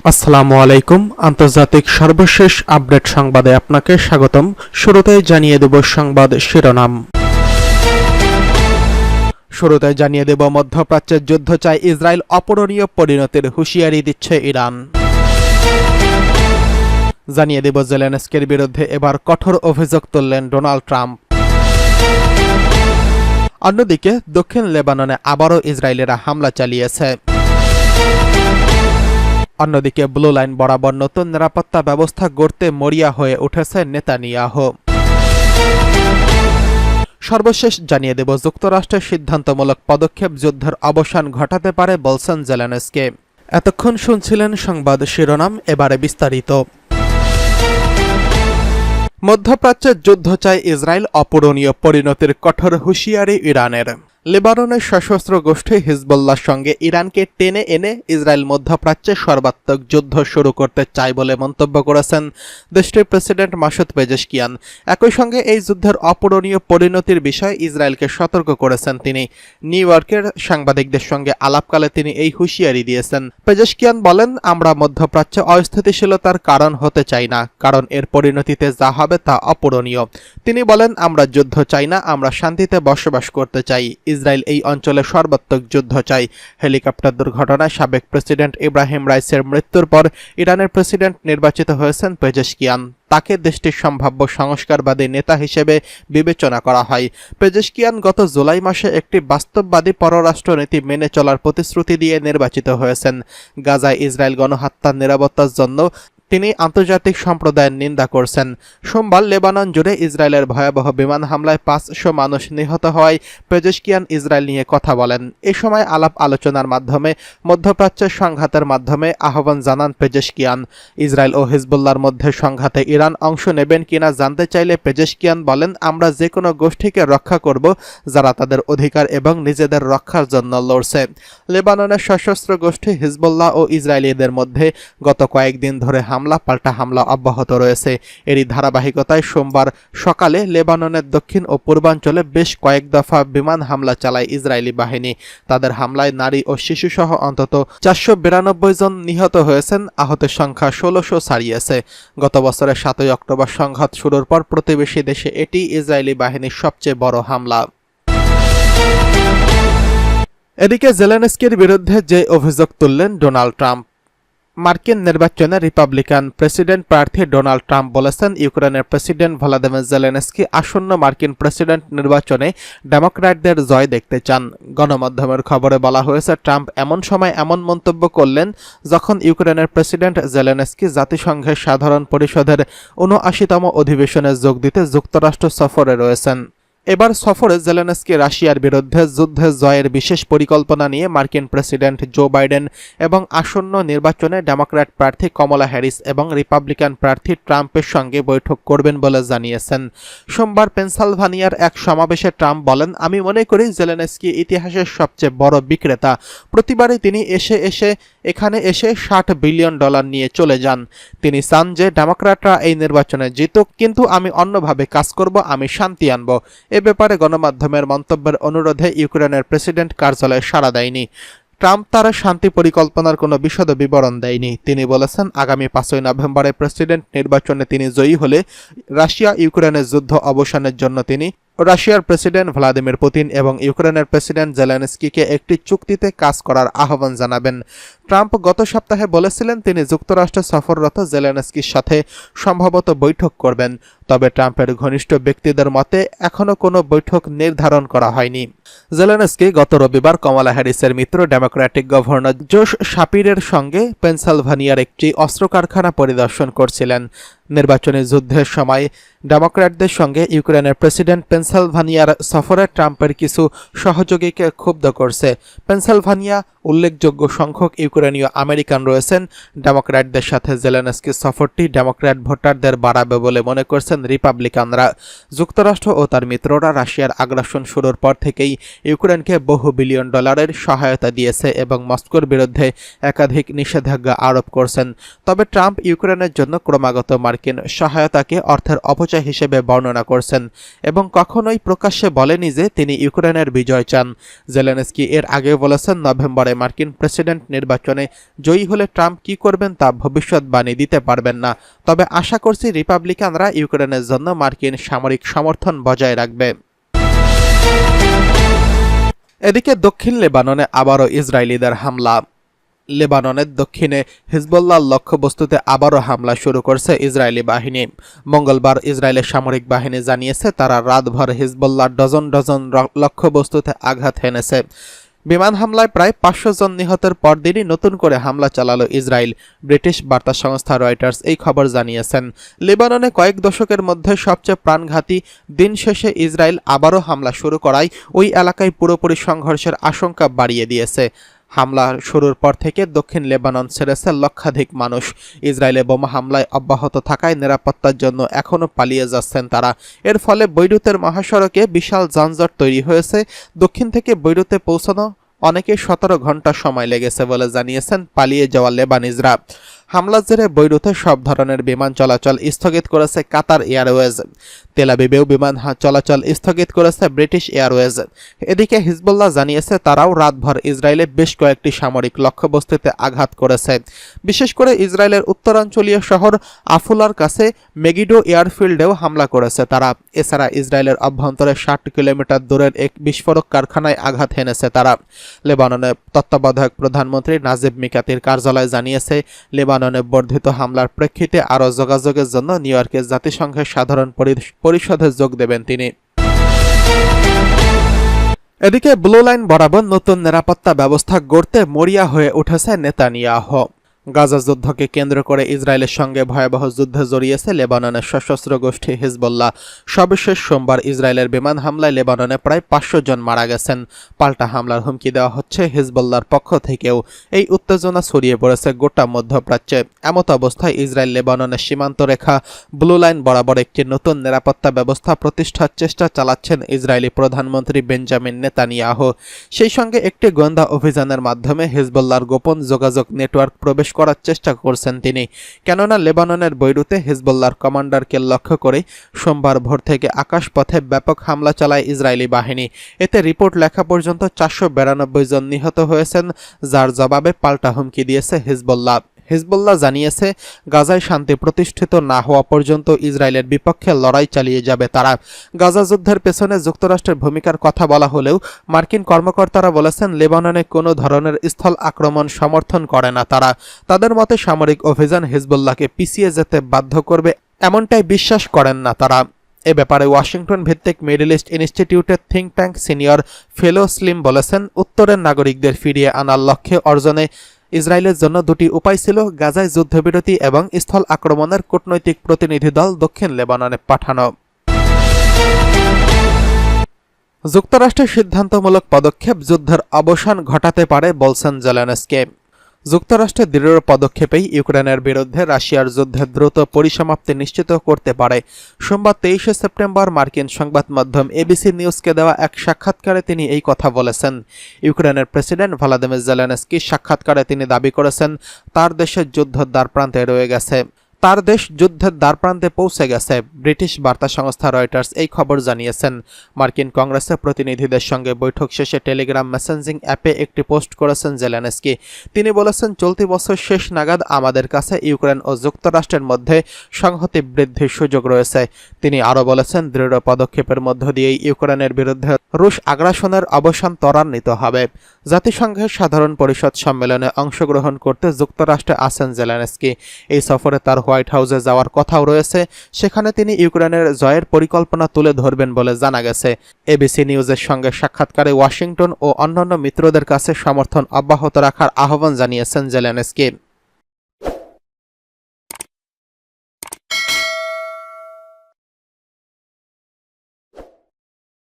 আসসালামু আলাইকুম। আন্তর্জাতিক সর্বশেষ আপডেট সংবাদে আপনাকে স্বাগতম। শুরুতেই জানিয়ে দেব সংবাদ শিরোনাম। শুরুতেই জানিয়ে দেব মধ্যপ্রাচ্যের যুদ্ধ চায় ইসরায়েল, অপূরণীয় পরিণতির হুঁশিয়ারি দিচ্ছে ইরান। জানিয়ে দেব জেলেনস্কির বিরুদ্ধে এবার কঠোর অভিযোগ তুললেন ডোনাল্ড ট্রাম্প। অন্যদিকে দক্ষিণ লেবাননে আবারও ইসরায়েলিরা হামলা চালিয়েছে। অন্যদিকে ব্লু লাইন বরাবর নতুন নিরাপত্তা ব্যবস্থা গড়তে মরিয়া হয়ে উঠেছে নেতানিয়াহু। সর্বশেষ জানিয়ে দেব যুক্তরাষ্ট্রের সিদ্ধান্তমূলক পদক্ষেপ যুদ্ধের অবসান ঘটাতে পারে বলছেন জেলেনস্কি। এতক্ষণ শুনছিলেন সংবাদ শিরোনাম, এবারে বিস্তারিত। মধ্যপ্রাচ্যের যুদ্ধ চায় ইসরায়েল, অপূরণীয় পরিণতির কঠোর হুঁশিয়ারি ইরানের। লেবাননের সশস্ত্র গোষ্ঠী হিজবুল্লাহর সঙ্গে ইরানকে টেনে এনে ইসরায়েল মধ্যপ্রাচ্যে সর্বাত্মক যুদ্ধ শুরু করতে চায় বলে মন্তব্য করেছেন দেশটির প্রেসিডেন্ট মাসুদ পেজেশকিয়ান। একই সঙ্গে এই যুদ্ধের অপূরণীয় পরিণতির বিষয়ে ইসরায়েলকে সতর্ক করেছেন তিনি। নিউ ইয়র্কের সাংবাদিকদের সঙ্গে আলাপকালে তিনি এই হুঁশিয়ারি দিয়েছেন। পেজেশকিয়ান বলেন, আমরা মধ্যপ্রাচ্যে অস্থিতিশীলতার কারণ হতে চাই না, কারণ এর পরিণতিতে যা হবে তা অপূরণীয়। তিনি বলেন, আমরা যুদ্ধ চাই না, আমরা শান্তিতে বসবাস করতে চাই। ইসরায়েল এই অঞ্চলে সর্বাত্মক যুদ্ধ চাই। হেলিকপ্টার দুর্ঘটনায় সাবেক প্রেসিডেন্ট ইব্রাহিম রাইসের মৃত্যুর পর ইরানের প্রেসিডেন্ট নির্বাচিত হয়েছেন পেজেশকিয়ান। তাকে দেশটির সম্ভাব্য সংস্কারবাদী নেতা হিসেবে বিবেচনা করা হয়। পেজেশকিয়ান গত জুলাই মাসে একটি বাস্তববাদী পররাষ্ট্রনীতি মেনে চলার প্রতিশ্রুতি দিয়ে নির্বাচিত হয়েছেন। গাজায় ইসরায়েল গণহত্যার নিরাপত্তার জন্য তিনি আন্তর্জাতিক সম্প্রদায়ের নিন্দা করছেন। সোমবার লেবানন জুড়ে ইসরায়েলের ভয়াবহ বিমান হামলায় 500 মানুষ নিহত হওয়ায় পেজেশকিয়ান ইসরায়েল নিয়ে কথা বলেন। এ সময় আলাপ আলোচনার মাধ্যমে মধ্যপ্রাচ্যের সংঘাতের মাধ্যমে আহ্বান জানান পেজেশকিয়ান। ইসরায়েল ও হিজবুল্লাহর মধ্যে সংঘাতে ইরান অংশ নেবেন কিনা জানতে চাইলে পেজেশকিয়ান বলেন, আমরা যে কোনো গোষ্ঠীকে রক্ষা করব যারা তাদের অধিকার এবং নিজেদের রক্ষার জন্য লড়ছে। লেবাননের সশস্ত্র গোষ্ঠী হিজবুল্লাহ ও ইসরায়েলিদের মধ্যে গত কয়েকদিন ধরে পাল্টা হামলা অব্যাহত রয়েছে। এরই ধারাবাহিকতায় সোমবার সকালে লেবাননের দক্ষিণ ও পূর্বাঞ্চলে বেশ কয়েক দফা বিমান হামলা চালায় ইসরায়েলি বাহিনী। তাদের হামলায় নারী ও শিশুসহ অন্তত 492 জন নিহত হয়েছেন। আহতের সংখ্যা 1600 ছাড়িয়েছে। গত বছরের 7 অক্টোবর সংঘাত শুরুর পর প্রতিবেশী দেশে এটি ইসরায়েলি বাহিনীর সবচেয়ে বড় হামলা। এদিকে জেলেনস্কির বিরুদ্ধে যে অভিযোগ তুললেন ডোনাল্ড ট্রাম্প। মার্কিন নির্বাচনে রিপাবলিকান প্রেসিডেন্ট প্রার্থী ডোনাল্ড ট্রাম্প বলেছেন, ইউক্রেনের প্রেসিডেন্ট ভলোদিমির জেলেনস্কি আসন্ন মার্কিন প্রেসিডেন্ট নির্বাচনে ডেমোক্র্যাটদের জয় দেখতে চান। গণমাধ্যমের খবরে বলা হয়েছে, ট্রাম্প এমন সময় এমন মন্তব্য করলেন যখন ইউক্রেনের প্রেসিডেন্ট জেলেনস্কি জাতিসংঘের সাধারণ পরিষদের 79তম অধিবেশনে যোগ দিতে যুক্তরাষ্ট্র সফরে রয়েছেন। এবার সফরে জেলেনস্কি রাশিয়ার বিরুদ্ধে যুদ্ধে জয়ের বিশেষ পরিকল্পনা নিয়ে মার্কিন প্রেসিডেন্ট জো বাইডেন এবং আসন্ন নির্বাচনে ডেমোক্র্যাট প্রার্থী কমলা হ্যারিস এবং রিপাবলিকান প্রার্থী ট্রাম্পের সঙ্গে বৈঠক করবেন বলে জানিয়েছেন। সোমবার পেনসিলভানিয়ার এক সমাবেশে ট্রাম্প বলেন, আমি মনে করি জেলেনস্কি ইতিহাসের সবচেয়ে বড় বিক্রেতা। প্রতিবারই তিনি এখানে এসে $60 বিলিয়ন নিয়ে চলে যান। তিনি চান যে ডেমোক্র্যাটরা এই নির্বাচনে জিতুক, কিন্তু আমি অন্যভাবে কাজ করব, আমি শান্তি আনব। এ ব্যাপারে গণমাধ্যমের মন্তব্যের অনুরোধে ইউক্রেনের প্রেসিডেন্ট কার্যালয় সাড়া দেয়নি। ট্রাম্প তার শান্তি পরিকল্পনার কোনো বিশদ বিবরণ দেয়নি। তিনি বলেছেন, আগামী 5 নভেম্বরে প্রেসিডেন্ট নির্বাচনে তিনি জয়ী হলে রাশিয়া ইউক্রেনের যুদ্ধ অবসানের জন্য তিনি রাশিয়ার প্রেসিডেন্ট ভ্লাদিমির পুতিন এবং ইউক্রেনের প্রেসিডেন্ট জেলেনস্কিকে একটি চুক্তিতে কাজ করার আহ্বান জানাবেন। ট্রাম্প গত সপ্তাহে বলেছিলেন তিনি যুক্তরাষ্ট্র সফররত জেলেনস্কির সাথে সম্ভবত বৈঠক করবেন। তবে ট্রাম্পের ঘনিষ্ঠ ব্যক্তিদের মতে এখনও কোনো বৈঠক নির্ধারণ করা হয়নি। জেলেনস্কি গত রবিবার কমলা হ্যারিসের মিত্র ডেমোক্র্যাটিক গভর্নর জোশ শাপিরের সঙ্গে পেনসিলভানিয়ার একটি অস্ত্র কারখানা পরিদর্শন করছিলেন। নির্বাচনী যুদ্ধের সময় ডেমোক্র্যাটদের সঙ্গে ইউক্রেনের প্রেসিডেন্ট পেনসিলভানিয়ার সফরে ট্রাম্পের কিছু সহযোগীকে ক্ষুব্ধ করছে। পেনসিলভানিয়া উল্লেখযোগ্য সংখ্যক ইউক্রেনীয় আমেরিকান রয়েছেন। ডেমোক্র্যাটদের সাথে জেলেনস্কি সফরটি ডেমোক্র্যাট ভোটারদের বাড়াবে বলে মনে করছেন রিপাবলিকানরা। যুক্তরাষ্ট্র ও তার মিত্ররা রাশিয়ার আগ্রাসন শুরুর পর থেকেই ইউক্রেনকে বহু বিলিয়ন ডলারের সহায়তা দিয়েছে এবং মস্কোর বিরুদ্ধে একাধিক নিষেধাজ্ঞা আরোপ করছেন। তবে ট্রাম্প ইউক্রেনের জন্য ক্রমাগত মার্কিন সহায়তাকে অর্থের অপচয় হিসেবে বর্ণনা করছেন এবং কখনোই প্রকাশ্যে বলেনি যে তিনি ইউক্রেনের বিজয় চান। জেলেনস্কি এর আগেও বলেছেন, নভেম্বরে মার্কিন প্রেসিডেন্ট নির্বাচনে জয়ী হলে ট্রাম্প কি করবেন তা ভবিষ্যৎবাণী দিতে পারবেন না, তবে আশা করছি রিপাবলিকানরা ইউক্রেনের জন্য মার্কিন সামরিক সমর্থন বজায় রাখবে। এদিকে দক্ষিণ লেবাননে আবারও ইসরায়েলিদের হামলা। লেবাননের দক্ষিণে হিজবুল্লাহর লক্ষ্যবস্তুতে আবারও হামলা শুরু করছে ইসরায়েলি বাহিনী। মঙ্গলবার ইসরায়েলের সামরিক বাহিনী জানিয়েছে তারা রাতভর হিজবুল্লাহর ডজন ডজন লক্ষ্যবস্তুতে আঘাত হেনেছে। বিমান হামলায় প্রায় 500 জন নিহতের পরদিনই নতুন করে হামলা চালালো ইসরায়েল। ব্রিটিশ বার্তা সংস্থা রয়টার্স এই খবর জানিয়েছেন। লেবাননে কয়েক দশকের মধ্যে সবচেয়ে প্রাণঘাতী দিন শেষে ইসরায়েল আবারও হামলা শুরু করায় ওই এলাকায় পুরোপুরি সংঘর্ষের আশঙ্কা বাড়িয়ে দিয়েছে। হামলা শুরুর পর থেকে দক্ষিণ লেবানন ছেড়েছে লক্ষাধিক মানুষ। ইসরায়েলে বোমা হামলায় অব্যাহত থাকায় নিরাপত্তার জন্য এখনও পালিয়ে যাচ্ছেন তারা। এর ফলে বৈরুতের মহাসড়কে বিশাল যানজট তৈরি হয়েছে। দক্ষিণ থেকে বৈরুতে পৌঁছানো অনেকে 17 ঘন্টা সময় লেগেছে বলে জানিয়েছেন পালিয়ে যাওয়া লেবানিজরা। হামলার জেরে বৈরুতে সব ধরনের বিমান চলাচল স্থগিত করেছে কাতার এয়ারওয়েজ। তেল আবিবেও বিমান চলাচল স্থগিত করেছে ব্রিটিশ এয়ারওয়েজ। এদিকে হিজবুল্লাহ জানিয়েছে তারাও রাতভর ইসরায়েলে বেশ কয়েকটি সামরিক লক্ষ্যবস্তুতে আঘাত করেছে। বিশেষ করে ইসরায়েলের উত্তরাঞ্চলীয় শহর আফুলার কাছে মেগিডো এয়ারফিল্ডেও হামলা করেছে তারা। এছাড়া ইসরায়েলের অভ্যন্তরে 60 কিলোমিটার দূরের এক বিস্ফোরক কারখানায় আঘাত হেনেছে তারা। লেবাননের তত্ত্বাবধায়ক প্রধানমন্ত্রী নাজিব মিকাতির কার্যালয় জানিয়েছে লেবাননে বর্ধিত হামলার প্রেক্ষিতে আরও যোগাযোগের জন্য নিউ ইয়র্কের জাতিসংঘের সাধারণ পরিষদে যোগ দেবেন তিনি। এদিকে ব্লু লাইন বরাবর নতুন নিরাপত্তা ব্যবস্থা গড়তে মরিয়া হয়ে উঠেছে নেতানিয়াহু। গাজা যুদ্ধকে কেন্দ্র করে ইসরায়েলের সঙ্গে ভয়াবহ যুদ্ধে জড়িয়েছে লেবাননের সশস্ত্র গোষ্ঠী হিজবুল্লাহ। সর্বশেষ সোমবার ইসরায়েলের বিমান হামলায় লেবাননে প্রায় 500 জন মারা গেছেন। পাল্টা হামলার হুমকি দেওয়া হচ্ছে হিজবুল্লাহর পক্ষ থেকেও। এই উত্তেজনা ছড়িয়ে পড়েছে গোটা মধ্যপ্রাচ্যে। এমত অবস্থায় ইসরায়েল লেবাননের সীমান্ত রেখা ব্লু লাইন বরাবর একটি নতুন নিরাপত্তা ব্যবস্থা প্রতিষ্ঠার চেষ্টা চালাচ্ছেন ইসরায়েলি প্রধানমন্ত্রী বেঞ্জামিন নেতানিয়াহু। সেই সঙ্গে একটি গোয়েন্দা অভিযানের মাধ্যমে হিজবুল্লাহর গোপন যোগাযোগ নেটওয়ার্ক প্রবেশ করার চেষ্টা করছেন তিনি। কেননা লেবাননের বৈরুতে হিজবুল্লাহর কমান্ডারকে লক্ষ্য করে সোমবার ভোর থেকে আকাশপথে ব্যাপক হামলা চালায় ইসরায়েলি বাহিনী। এতে রিপোর্ট লেখা পর্যন্ত 492 জন নিহত হয়েছেন, যার জবাবে পাল্টা হুমকি দিয়েছে হিজবুল্লাহ। হিজবুল্লাহ জানিয়েছে গাজায় শান্তি প্রতিষ্ঠিত না হওয়া পর্যন্ত ইসরায়েলের বিপক্ষে লড়াই চালিয়ে যাবে তারা। গাজা যুদ্ধের পেছনে যুক্তরাষ্ট্রের ভূমিকার কথা বলা হলেও মার্কিন কর্মকর্তারা বলেছেন লেবাননে কোনো ধরনের স্থল আক্রমণ সমর্থন করে না তারা। তাদের মতে সামরিক অভিযান হিজবুল্লাহকে পিছিয়ে যেতে বাধ্য করবে এমনটাই বিশ্বাস করেন না তারা। এ ব্যাপারে ওয়াশিংটন ভিত্তিক মিডল ইস্ট ইনস্টিটিউটের think tank senior fellow slim বলেছেন, উত্তরের নাগরিকদের ফিরিয়ে আনার লক্ষ্যে অর্জনে ইসরায়েলের জন্য দুটি উপায় ছিল: গাজায় যুদ্ধবিরতি এবং স্থল আক্রমণের কূটনৈতিক প্রতিনিধি দল দক্ষিণ লেবাননে পাঠানো। যুক্তরাষ্ট্রের সিদ্ধান্তমূলক পদক্ষেপ যুদ্ধের অবসান ঘটাতে পারে বলছেন জেলেনস্কি। যুক্তরাষ্ট্রের দৃঢ় পদক্ষেপেই ইউক্রেনের বিরুদ্ধে রাশিয়ার যুদ্ধের দ্রুত পরিসমাপ্তি নিশ্চিত করতে পারে। সোমবার 23 সেপ্টেম্বর মার্কিন সংবাদ মাধ্যম এবিসি নিউজকে দেওয়া এক সাক্ষাৎকারে তিনি এই কথা বলেছেন। ইউক্রেনের প্রেসিডেন্ট ভলোদিমির জেলেনস্কির সাক্ষাৎকারে তিনি দাবি করেছেন তার দেশের যুদ্ধের দ্বারপ্রান্তে রয়ে গেছে। তার দেশ যুদ্ধের দ্বারপ্রান্তে পৌঁছে গেছে। ব্রিটিশ বার্তা সংস্থা রয়টার্স এই খবর জানিয়েছেন। মার্কিন কংগ্রেসের প্রতিনিধিদের সঙ্গে বৈঠক শেষে টেলিগ্রাম মেসেঞ্জিং অ্যাপে একটি পোস্ট করেছেন জেলেনস্কি। তিনি বলেছেন, চলতি বছর শেষ নাগাদ আমাদের কাছে ইউক্রেন ও যুক্তরাষ্ট্রের মধ্যে সংহতি বৃদ্ধির সুযোগ রয়েছে। তিনি আরও বলেছেন, দৃঢ় পদক্ষেপের মধ্য দিয়েই ইউক্রেনের বিরুদ্ধে রুশ আগ্রাসনের অবসান ত্বরান্বিত হবে। জাতিসংঘের সাধারণ পরিষদ সম্মেলনে অংশগ্রহণ করতে যুক্তরাষ্ট্রে আছেন জেলেনস্কি। এই সফরে তার হোয়াইট হাউসে যাওয়ার কথাও রয়েছে। সেখানে তিনি ইউক্রেনের জয়ের পরিকল্পনা তুলে ধরবেন বলে জানা গেছে। এবিসি নিউজের সঙ্গে সাক্ষাৎকারে ওয়াশিংটন ও অন্যান্য মিত্রদের কাছে সমর্থন অব্যাহত রাখার আহ্বান জানিয়েছেন জেলেনস্কি।